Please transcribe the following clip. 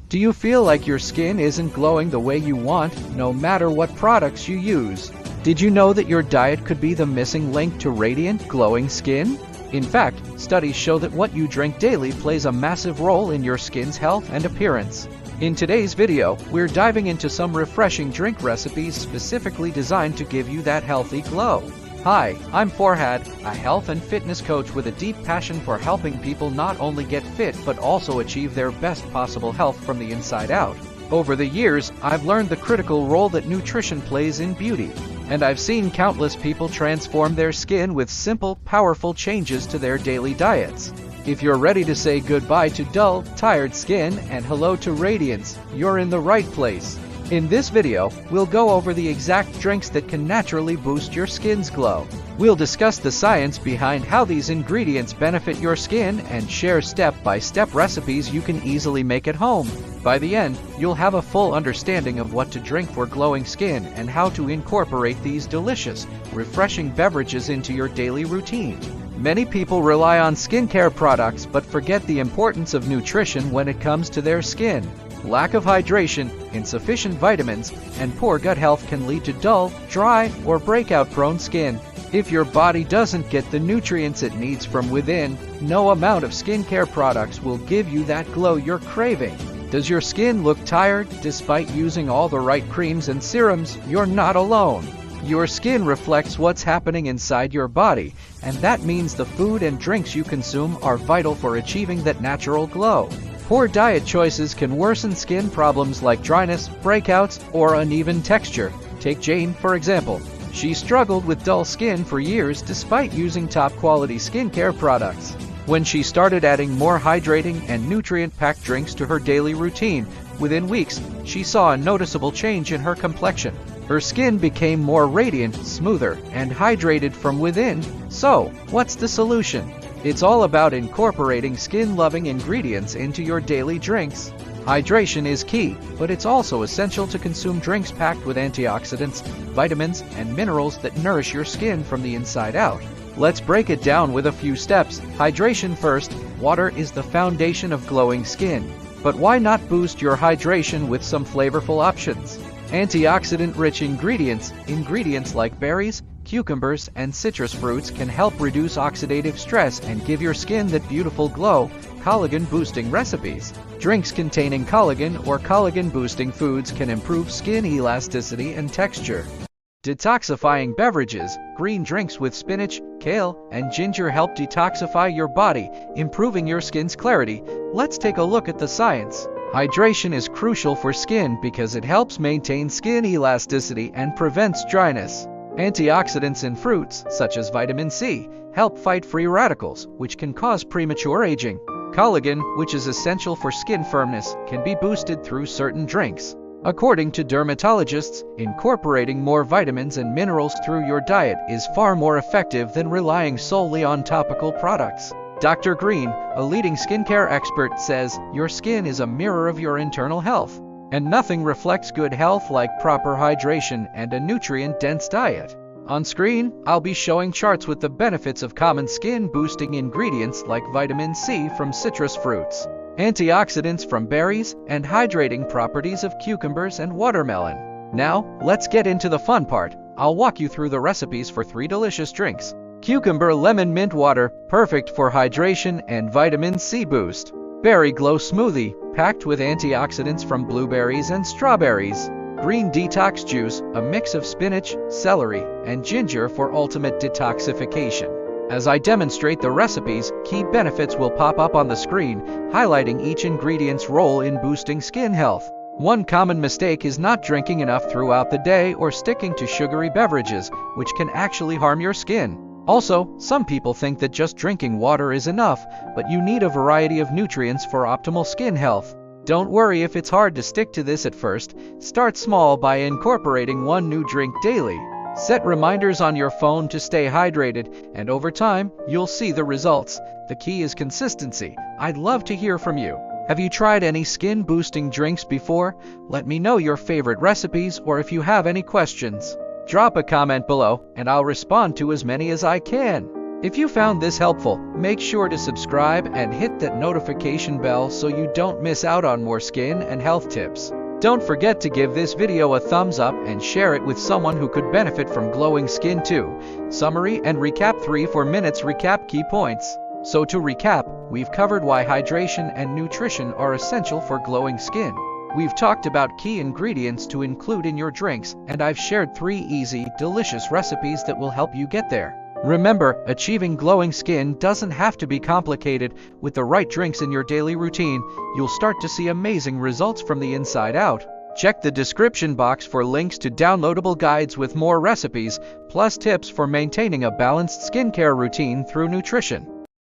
Do you feel like your skin isn't glowing the way you want, no matter what products you use? Did you know that your diet could be the missing link to radiant, glowing skin? In fact, studies show that what you drink daily plays a massive role in your skin's health and appearance. In today's video, we're diving into some refreshing drink recipes specifically designed to give you that healthy glow. Hi, I'm Farhad, a health and fitness coach with a deep passion for helping people not only get fit but also achieve their best possible health from the inside out. Over the years, I've learned the critical role that nutrition plays in beauty, and I've seen countless people transform their skin with simple, powerful changes to their daily diets. If you're ready to say goodbye to dull, tired skin and hello to radiance, you're in the right place. In this video, we'll go over the exact drinks that can naturally boost your skin's glow. We'll discuss the science behind how these ingredients benefit your skin and share step-by-step recipes you can easily make at home. By the end, you'll have a full understanding of what to drink for glowing skin and how to incorporate these delicious, refreshing beverages into your daily routine. Many people rely on skincare products but forget the importance of nutrition when it comes to their skin. Lack of hydration, insufficient vitamins, and poor gut health can lead to dull, dry, or breakout-prone skin. If your body doesn't get the nutrients it needs from within, no amount of skincare products will give you that glow you're craving. Does your skin look tired despite using all the right creams and serums? You're not alone. Your skin reflects what's happening inside your body, and that means the food and drinks you consume are vital for achieving that natural glow. Poor diet choices can worsen skin problems like dryness, breakouts, or uneven texture. Take Jane, for example. She struggled with dull skin for years despite using top-quality skincare products. When she started adding more hydrating and nutrient-packed drinks to her daily routine, within weeks, she saw a noticeable change in her complexion. Her skin became more radiant, smoother, and hydrated from within. So, what's the solution? It's all about incorporating skin-loving ingredients into your daily drinks. Hydration is key, but it's also essential to consume drinks packed with antioxidants, vitamins, and minerals that nourish your skin from the inside out. Let's break it down with a few steps. Hydration first. Water is the foundation of glowing skin. But why not boost your hydration with some flavorful options? Antioxidant-rich ingredients like berries, cucumbers, and citrus fruits can help reduce oxidative stress and give your skin that beautiful glow. Collagen-boosting recipes. Drinks containing collagen or collagen-boosting foods can improve skin elasticity and texture. Detoxifying beverages. Green drinks with spinach, kale, and ginger help detoxify your body, improving your skin's clarity. Let's take a look at the science. Hydration is crucial for skin because it helps maintain skin elasticity and prevents dryness. Antioxidants in fruits, such as vitamin C, help fight free radicals, which can cause premature aging. Collagen, which is essential for skin firmness, can be boosted through certain drinks. According to dermatologists, incorporating more vitamins and minerals through your diet is far more effective than relying solely on topical products. Dr. Green, a leading skincare expert, says, "Your skin is a mirror of your internal health, and nothing reflects good health like proper hydration and a nutrient-dense diet." On screen, I'll be showing charts with the benefits of common skin-boosting ingredients like vitamin C from citrus fruits, antioxidants from berries, and hydrating properties of cucumbers and watermelon. Now, let's get into the fun part. I'll walk you through the recipes for 3 delicious drinks. Cucumber lemon mint water, perfect for hydration and vitamin C boost. Berry glow smoothie, packed with antioxidants from blueberries and strawberries. Green detox juice, a mix of spinach, celery, and ginger for ultimate detoxification. As I demonstrate the recipes, key benefits will pop up on the screen, highlighting each ingredient's role in boosting skin health. One common mistake is not drinking enough throughout the day or sticking to sugary beverages, which can actually harm your skin. Also, some people think that just drinking water is enough, but you need a variety of nutrients for optimal skin health. Don't worry if it's hard to stick to this at first. Start small by incorporating one new drink daily. Set reminders on your phone to stay hydrated, and over time, you'll see the results. The key is consistency. I'd love to hear from you. Have you tried any skin-boosting drinks before? Let me know your favorite recipes or if you have any questions. Drop a comment below, and I'll respond to as many as I can. If you found this helpful, make sure to subscribe and hit that notification bell so you don't miss out on more skin and health tips. Don't forget to give this video a thumbs up and share it with someone who could benefit from glowing skin too. Summary and recap. 3 4 minutes recap. Key points. So to recap, we've covered why hydration and nutrition are essential for glowing skin. We've talked about key ingredients to include in your drinks, and I've shared 3 easy, delicious recipes that will help you get there. Remember, achieving glowing skin doesn't have to be complicated. With the right drinks in your daily routine, you'll start to see amazing results from the inside out. Check the description box for links to downloadable guides with more recipes, plus tips for maintaining a balanced skincare routine through nutrition.